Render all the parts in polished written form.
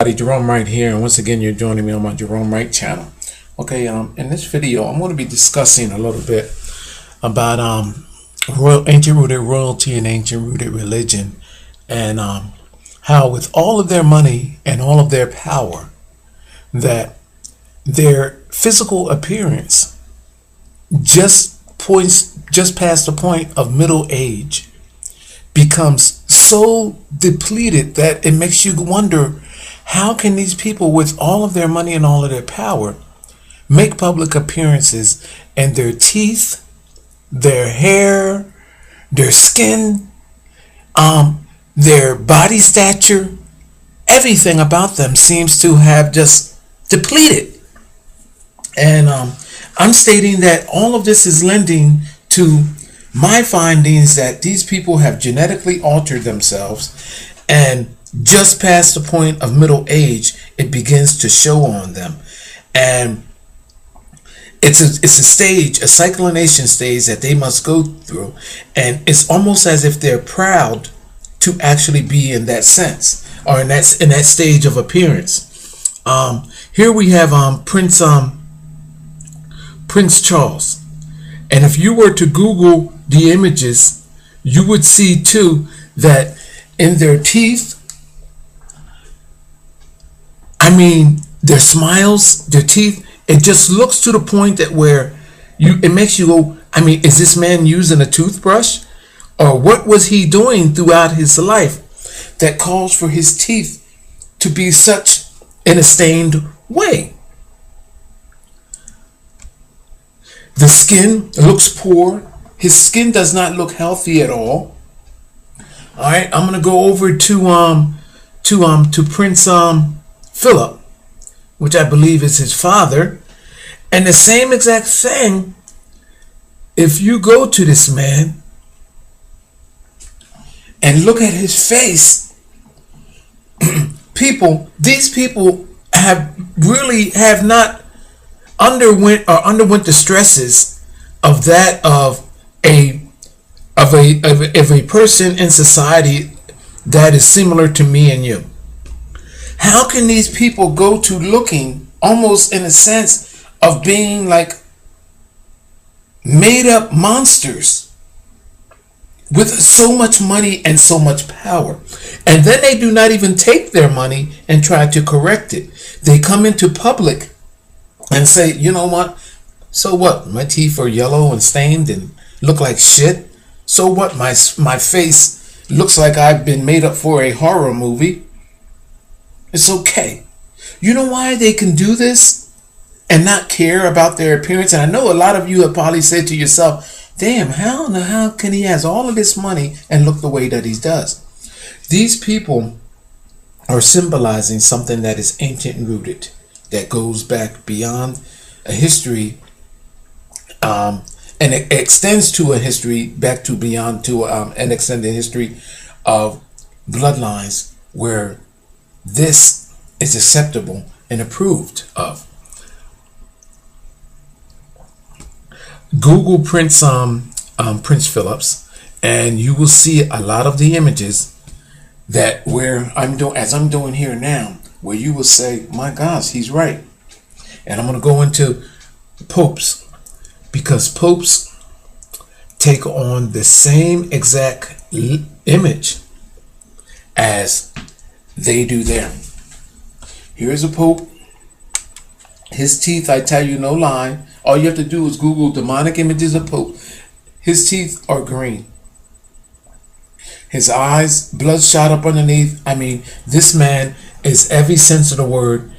Jerome Wright here, and once again you're joining me on my Jerome Wright channel. Okay, in this video I'm going to be discussing a little bit about ancient rooted royalty and ancient rooted religion, and how with all of their money and all of their power, that their physical appearance just past the point of middle age becomes so depleted that it makes you wonder, how can these people with all of their money and all of their power make public appearances, and their teeth, their hair, their skin, their body stature, everything about them seems to have just depleted. And I'm stating that all of this is lending to my findings that these people have genetically altered themselves, and just past the point of middle age, it begins to show on them. And it's a stage, a cyclination stage that they must go through. And it's almost as if they're proud to actually be in that sense, or in that stage of appearance. Here we have Prince Charles. And if you were to Google the images, you would see too that in their teeth, their smiles, their teeth, it just looks to the point that where it makes you go, is this man using a toothbrush? Or what was he doing throughout his life that calls for his teeth to be such in a stained way? The skin looks poor. His skin does not look healthy at all. All right, I'm gonna go over to Prince Philip, which I believe is his father, and the same exact thing. If you go to this man and look at his face, these people have not underwent the stresses of that of a person in society that is similar to me and you. How can these people go to looking almost in a sense of being like made up monsters with so much money and so much power? And then they do not even take their money and try to correct it. They come into public and say, you know what? So what? My teeth are yellow and stained and look like shit. So what? My face looks like I've been made up for a horror movie. It's okay. You know why they can do this and not care about their appearance? And I know a lot of you have probably said to yourself, damn, how in the hell can he has all of this money and look the way that he does? These people are symbolizing something that is ancient rooted, that goes back beyond a history, and it extends to a history back to beyond to an extended history of bloodlines where this is acceptable and approved of. Google Prince Phillips, and you will see a lot of the images that where I'm doing here now, where you will say, my gosh, he's right. And I'm going to go into popes, because popes take on the same exact image as they do there. Here's a pope. His teeth, I tell you no lie, all you have to do is Google demonic images of pope. His teeth are green. His eyes, bloodshot up underneath. This man is every sense of the word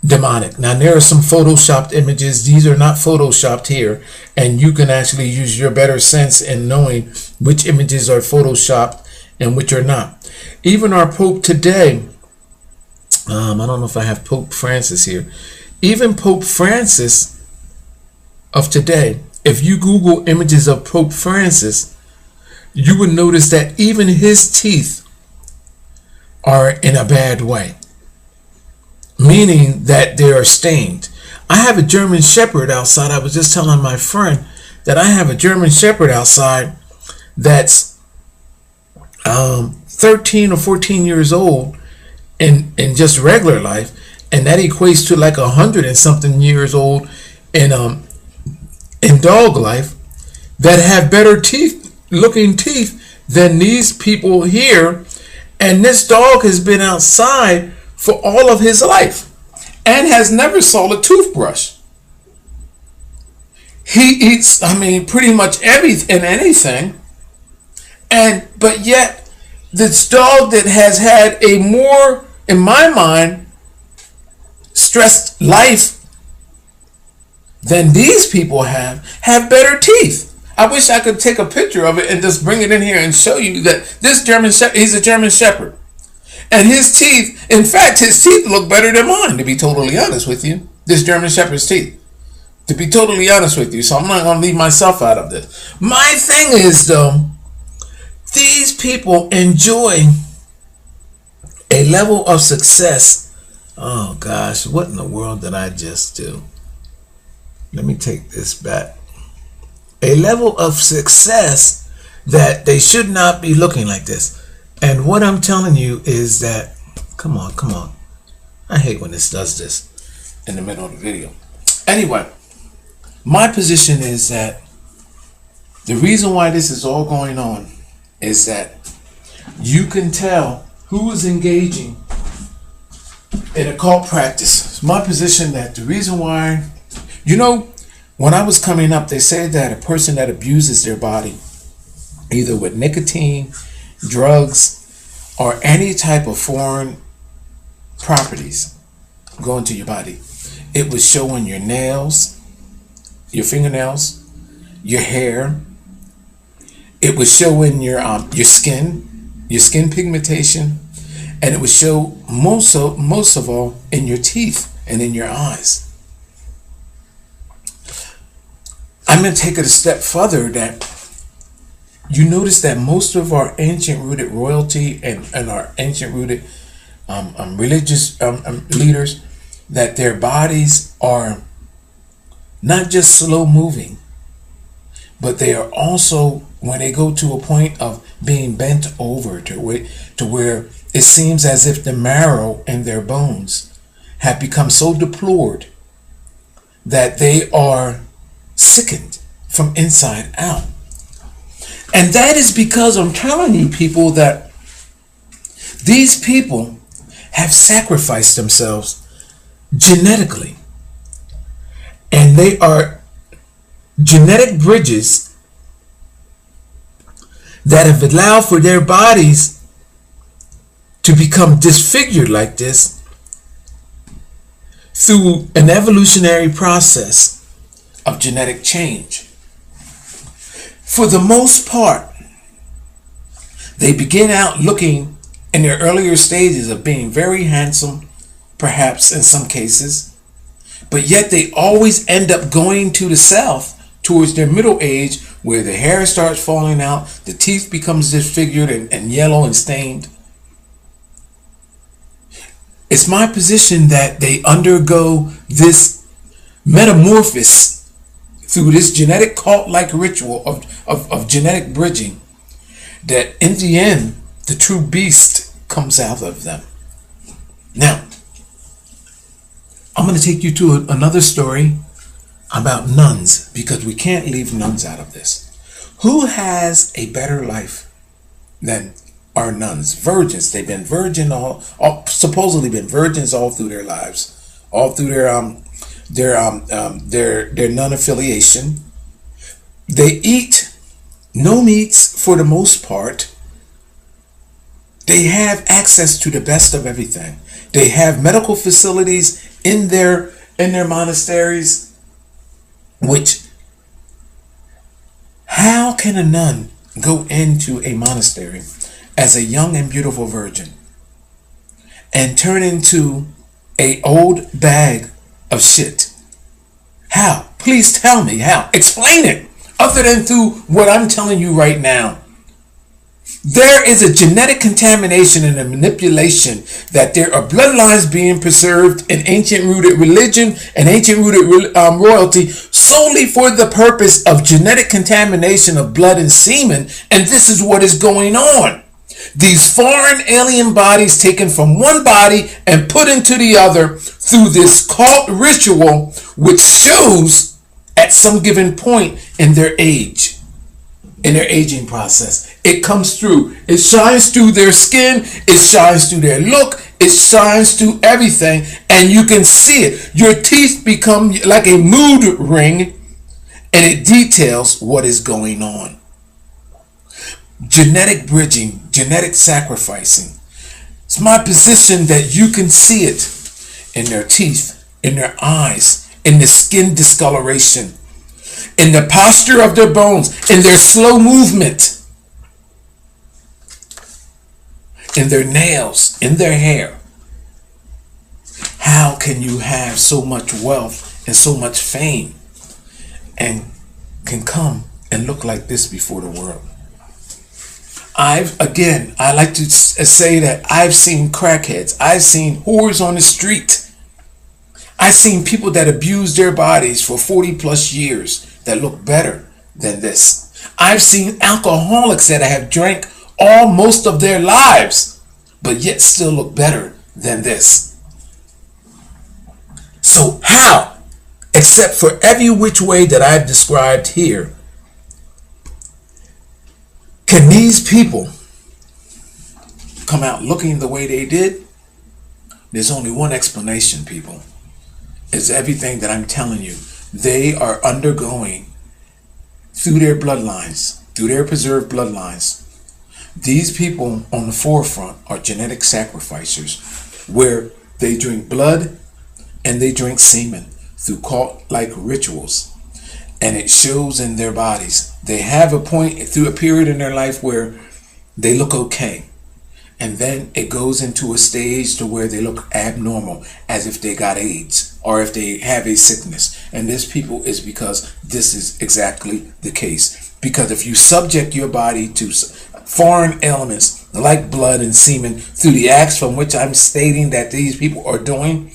demonic. Now there are some photoshopped images. These are not photoshopped here, and you can actually use your better sense in knowing which images are photoshopped and which are not. Even our Pope today, I don't know if I have Pope Francis here. Even Pope Francis of today, if you Google images of Pope Francis, you would notice that even his teeth are in a bad way, meaning that they are stained. I have a German Shepherd outside. I was just telling my friend that I have a German Shepherd outside that's 13 or 14 years old, in just regular life, and that equates to like 100 and something years old in dog life, that have better looking teeth than these people here. And this dog has been outside for all of his life and has never saw a toothbrush. He eats, I mean, pretty much everything and anything. But yet, this dog that has had a more, in my mind, stressed life than these people have better teeth. I wish I could take a picture of it and just bring it in here and show you that this German Shepherd, he's a German Shepherd. And his teeth, in fact, his teeth look better than mine, to be totally honest with you. This German Shepherd's teeth. To be totally honest with you. So I'm not going to leave myself out of this. My thing is, though, these people enjoy a level of success. Oh, gosh, what in the world did I just do? Let me take this back. A level of success that they should not be looking like this. And what I'm telling you is that, come on. I hate when this does this in the middle of the video. Anyway, my position is that the reason why this is all going on is that you can tell who is engaging in occult practice. It's my position that the reason why, you know, when I was coming up, they say that a person that abuses their body, either with nicotine, drugs, or any type of foreign properties go into your body, it would show in your nails, your fingernails, your hair. It would show in your skin pigmentation, and it would show most of all in your teeth and in your eyes. I'm going to take it a step further, that you notice that most of our ancient rooted royalty and our ancient rooted religious leaders, that their bodies are not just slow moving, but they are also, when they go to a point of being bent over to where it seems as if the marrow in their bones have become so deplored that they are sickened from inside out. And that is because I'm telling you, people, that these people have sacrificed themselves genetically, and they are genetic bridges that have allowed for their bodies to become disfigured like this through an evolutionary process of genetic change. For the most part, they begin out looking in their earlier stages of being very handsome, perhaps in some cases, but yet they always end up going to the south towards their middle age, where the hair starts falling out, the teeth becomes disfigured and yellow and stained. It's my position that they undergo this metamorphosis through this genetic cult-like ritual of genetic bridging, that in the end, the true beast comes out of them. Now, I'm going to take you to another story about nuns, because we can't leave nuns out of this. Who has a better life than our nuns? Virgins. They've been supposedly been virgins all through their lives, all through their nun affiliation. They eat no meats for the most part. They have access to the best of everything. They have medical facilities in their monasteries. Which, how can a nun go into a monastery as a young and beautiful virgin and turn into an old bag of shit? How? Please tell me how. Explain it, other than through what I'm telling you right now. There is a genetic contamination and a manipulation, that there are bloodlines being preserved in ancient rooted religion and ancient rooted royalty solely for the purpose of genetic contamination of blood and semen. And this is what is going on. These foreign alien bodies taken from one body and put into the other through this cult ritual, which shows at some given point in their age, in their aging process. It comes through. It shines through their skin. It shines through their look. It shines through everything, and you can see it. Your teeth become like a mood ring, and it details what is going on. Genetic bridging, genetic sacrificing. It's my position that you can see it in their teeth, in their eyes, in the skin discoloration, in the posture of their bones, in their slow movement, in their nails, in their hair. How can you have so much wealth and so much fame and can come and look like this before the world? I like to say that I've seen crackheads. I've seen whores on the street. I've seen people that abuse their bodies for 40 plus years that look better than this. I've seen alcoholics that have drank most of their lives, but yet still look better than this. So how, except for every which way that I've described here, can these people come out looking the way they did? There's only one explanation, people. It's everything that I'm telling you. They are undergoing through their bloodlines, through their preserved bloodlines. These people on the forefront are genetic sacrificers, where they drink blood and they drink semen through cult-like rituals. And it shows in their bodies. They have a point through a period in their life where they look okay. And then it goes into a stage to where they look abnormal, as if they got AIDS or if they have a sickness. And this, people, is because this is exactly the case. Because if you subject your body to foreign elements like blood and semen through the acts from which I'm stating that these people are doing,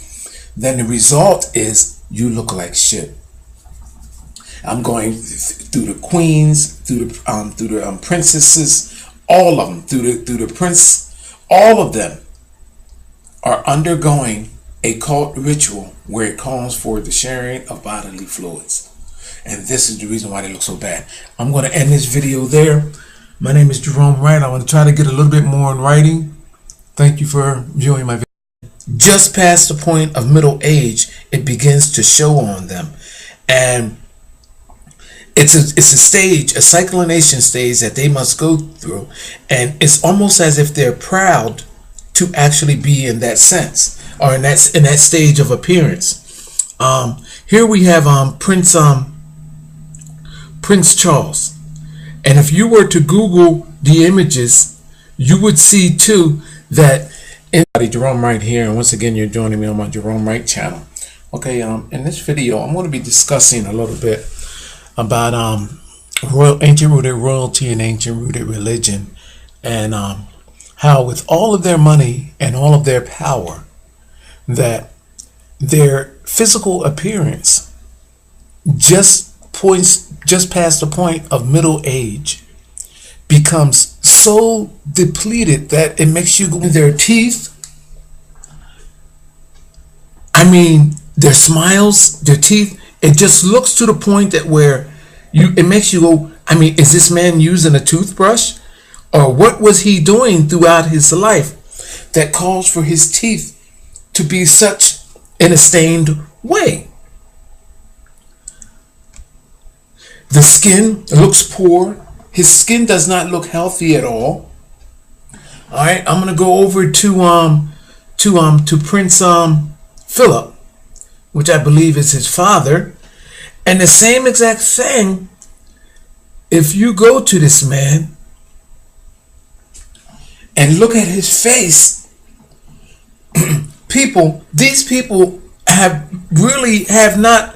then the result is you look like shit. I'm going through the queens, through the princesses, all of them, through the prince. All of them are undergoing a cult ritual where it calls for the sharing of bodily fluids. And this is the reason why they look so bad. I'm going to end this video there. My name is Jerome Wright. I want to try to get a little bit more in writing. Thank you for viewing my video. Just past the point of middle age, it begins to show on them. And it's a stage, a cyclination stage that they must go through, and it's almost as if they're proud to actually be in that sense, or in that stage of appearance. Here we have Prince Charles, and if you were to Google the images, you would see too that Jerome Wright here, and once again you're joining me on my Jerome Wright channel. Okay, in this video I'm going to be discussing a little bit about ancient rooted royalty and ancient rooted religion, and how with all of their money and all of their power, that their physical appearance just past the point of middle age becomes so depleted that it makes you go in their teeth. I mean, their smiles, their teeth, it just looks to the point that where it makes you go, I mean, is this man using a toothbrush? Or what was he doing throughout his life that calls for his teeth to be such in a stained way? The skin looks poor. His skin does not look healthy at all. All right, I'm gonna go over to Prince Philip, which I believe is his father, and the same exact thing. If you go to this man and look at his face, these people have not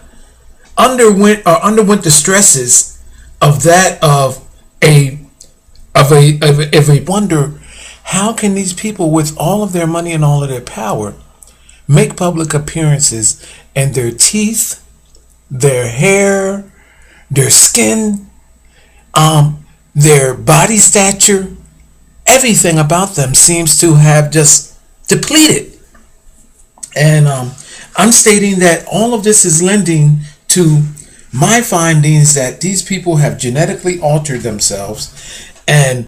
underwent the stresses of that of a wonder. How can these people, with all of their money and all of their power, make public appearances, and their teeth, their hair, their skin, their body stature everything about them seems to have just depleted. And I'm stating that all of this is lending to my findings that these people have genetically altered themselves, and